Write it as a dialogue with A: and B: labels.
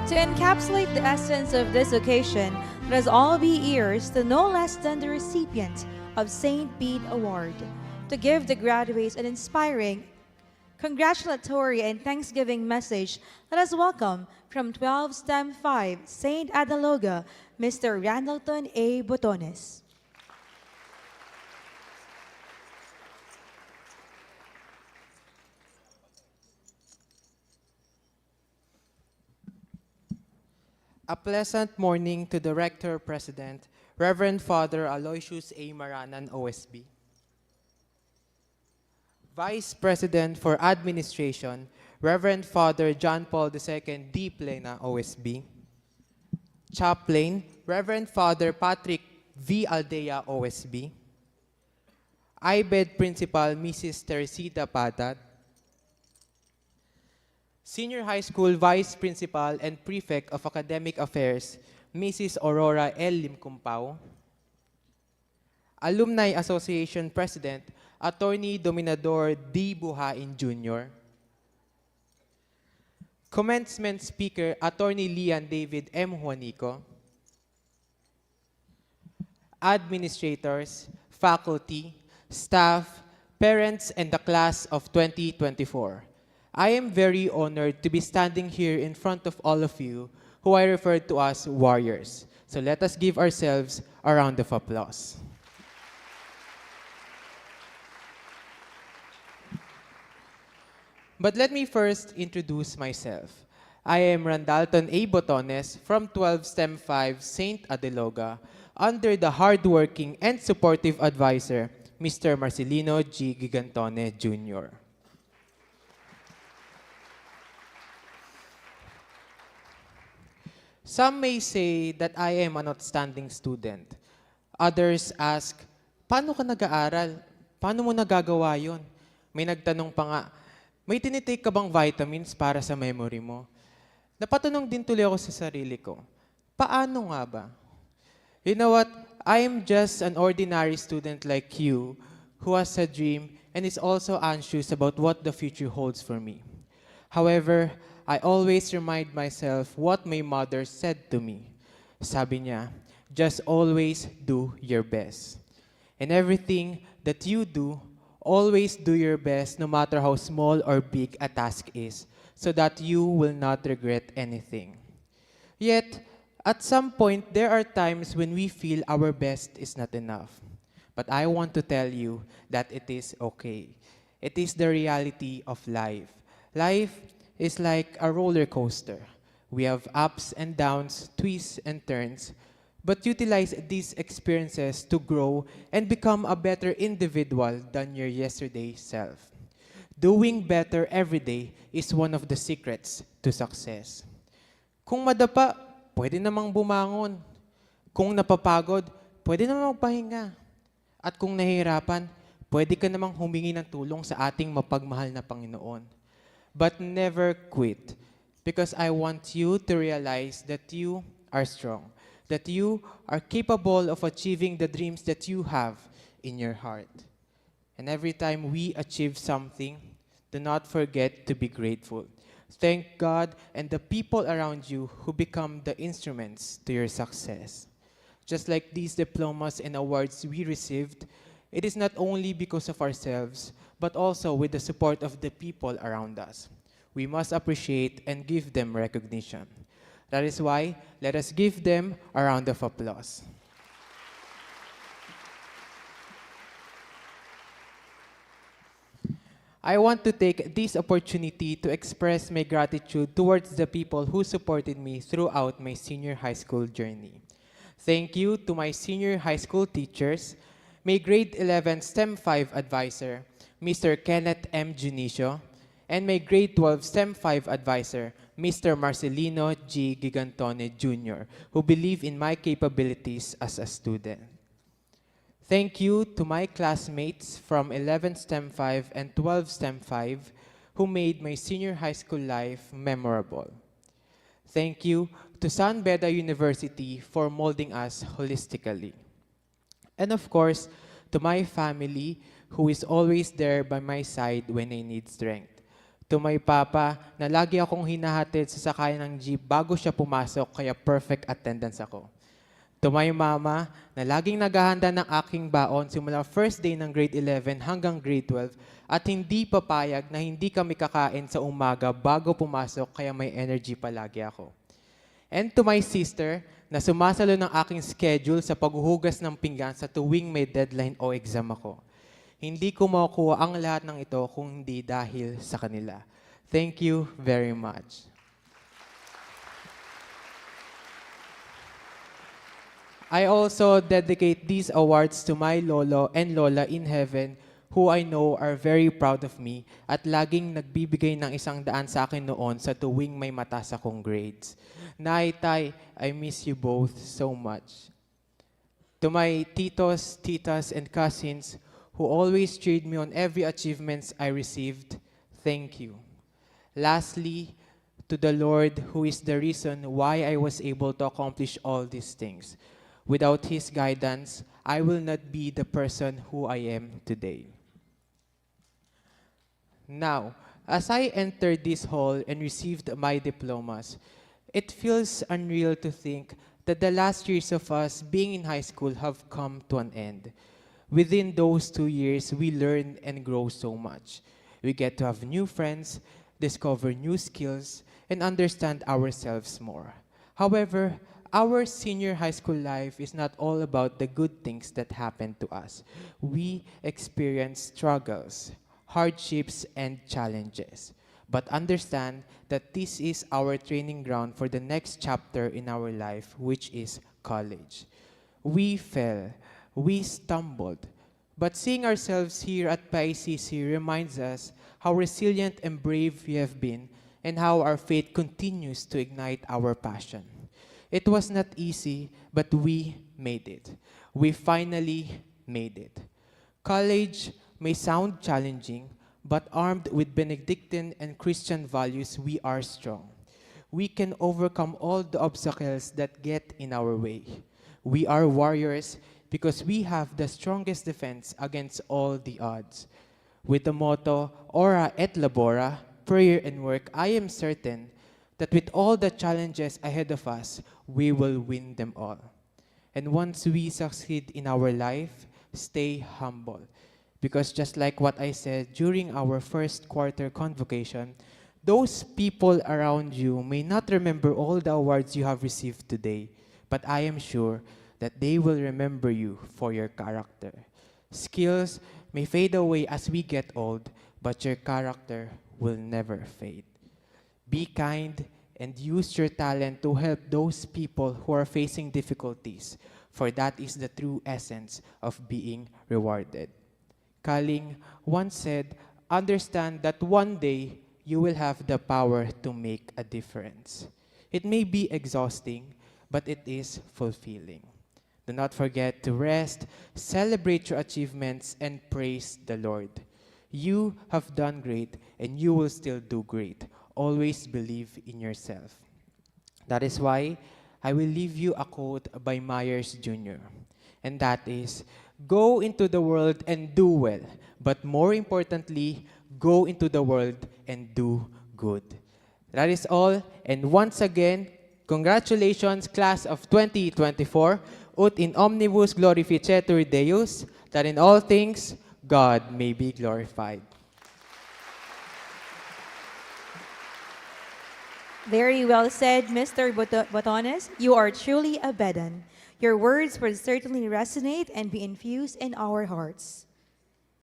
A: To encapsulate the essence of this occasion, let us all be ears to no less than the recipient of St. Bede Award, to give the graduates an inspiring, congratulatory, and Thanksgiving message. Let us welcome from 12 STEM 5, St. Adaloga, Mr. Randleton A. Botones.
B: A pleasant morning to the Rector President, Reverend Father Aloysius A. Maranan, OSB. Vice President for Administration, Reverend Father John Paul II, D. Plena, OSB. Chaplain, Reverend Father Patrick V. Aldea, OSB. IBED Principal, Mrs. Teresita Patat. Senior High School Vice Principal and Prefect of Academic Affairs, Mrs. Aurora L. Limcumpao. Alumni Association President, Attorney Dominador D. Buhain Jr. Commencement Speaker, Attorney Lian David M. Juanico. Administrators, faculty, staff, parents, and the class of 2024. I am very honored to be standing here in front of all of you who I refer to as warriors. So let us give ourselves a round of applause. But let me first introduce myself. I am Randalton A. Botones from 12 STEM 5 St. Adeloga under the hardworking and supportive advisor, Mr. Marcelino G. Gigantone Jr. Some may say that I am an outstanding student. Others ask, paano ka nag-aaral? Paano mo nagagawa yun? May nagtanong pa nga, may tinitake ka bang vitamins para sa memory mo? Napatanong din tuloy ako sa sarili ko, paano nga ba? You know what? I am just an ordinary student like you who has a dream and is also anxious about what the future holds for me. However, I always remind myself what my mother said to me. Sabi niya, just always do your best. And everything that you do, always do your best no matter how small or big a task is, so that you will not regret anything. Yet, at some point, there are times when we feel our best is not enough. But I want to tell you that it is okay. It is the reality of life. Life is like a roller coaster. We have ups and downs, twists and turns, but utilize these experiences to grow and become a better individual than your yesterday self. Doing better every day is one of the secrets to success. Kung madapa, pwede namang bumangon. Kung napapagod, pwede namang magpahinga. At kung nahihirapan, pwede ka namang humingi ng tulong sa ating mapagmahal na Panginoon. But never quit, because I want you to realize that you are strong, that you are capable of achieving the dreams that you have in your heart. And every time we achieve something, do not forget to be grateful. Thank God and the people around you who become the instruments to your success. Just like these diplomas and awards we received, it is not only because of ourselves, but also with the support of the people around us. We must appreciate and give them recognition. That is why, let us give them a round of applause. I want to take this opportunity to express my gratitude towards the people who supported me throughout my senior high school journey. Thank you to my senior high school teachers, my grade 11 STEM 5 advisor, Mr. Kenneth M. Junicio, and my grade 12 STEM 5 advisor, Mr. Marcelino G. Gigantone Jr., who believe in my capabilities as a student. Thank you to my classmates from 11 STEM 5 and 12 STEM 5 who made my senior high school life memorable. Thank you to San Beda University for molding us holistically. And of course, to my family who is always there by my side when I need strength. To my papa na lagi akong hinahatid sa sakayan ng jeep bago siya pumasok kaya perfect attendance ako. To my mama na laging naghahanda ng aking baon simula first day ng grade 11 hanggang grade 12 at hindi papayag na hindi kami kakain sa umaga bago pumasok kaya may energy palagi ako. And to my sister na sumasalo ng aking schedule sa paghuhugas ng pinggan sa tuwing may deadline o exam ako. Hindi ko makukuha ang lahat ng ito kung hindi dahil sa kanila. Thank you very much. I also dedicate these awards to my lolo and lola in heaven who I know are very proud of me at laging nagbibigay ng 100 sa akin noon sa tuwing may mataas akong grades. Nay, Tay, I miss you both so much. To my titos, titas, and cousins who always cheered me on every achievements I received, thank you. Lastly, to the Lord who is the reason why I was able to accomplish all these things. Without His guidance, I will not be the person who I am today. Now, as I entered this hall and received my diplomas, it feels unreal to think that the last years of us being in high school have come to an end. Within those 2 years, we learn and grow so much. We get to have new friends, discover new skills, and understand ourselves more. However, our senior high school life is not all about the good things that happen to us. We experience struggles, hardships, and challenges. But understand that this is our training ground for the next chapter in our life, which is college. We fell, we stumbled, but seeing ourselves here at PICC reminds us how resilient and brave we have been and how our faith continues to ignite our passion. It was not easy, but we made it. We finally made it. College may sound challenging, but armed with Benedictine and Christian values, we are strong. We can overcome all the obstacles that get in our way. We are warriors because we have the strongest defense against all the odds. With the motto, Ora et Labora, prayer and work, I am certain that with all the challenges ahead of us, we will win them all. And once we succeed in our life, stay humble. Because just like what I said during our first quarter convocation, those people around you may not remember all the awards you have received today, but I am sure that they will remember you for your character. Skills may fade away as we get old, but your character will never fade. Be kind and use your talent to help those people who are facing difficulties, for that is the true essence of being rewarded. Kaling once said, understand that one day you will have the power to make a difference. It may be exhausting, but it is fulfilling. Do not forget to rest, celebrate your achievements, and praise the Lord. You have done great, and you will still do great. Always believe in yourself. That is why I will leave you a quote by Myers Jr. And that is, go into the world and do well, but more importantly, go into the world and do good. That is all, and once again, congratulations, class of 2024, ut in omnibus glorificetur Deus, that in all things God may be glorified.
A: Very well said, Mr. Botones. You are truly a Bedan. Your words will certainly resonate and be infused in our hearts.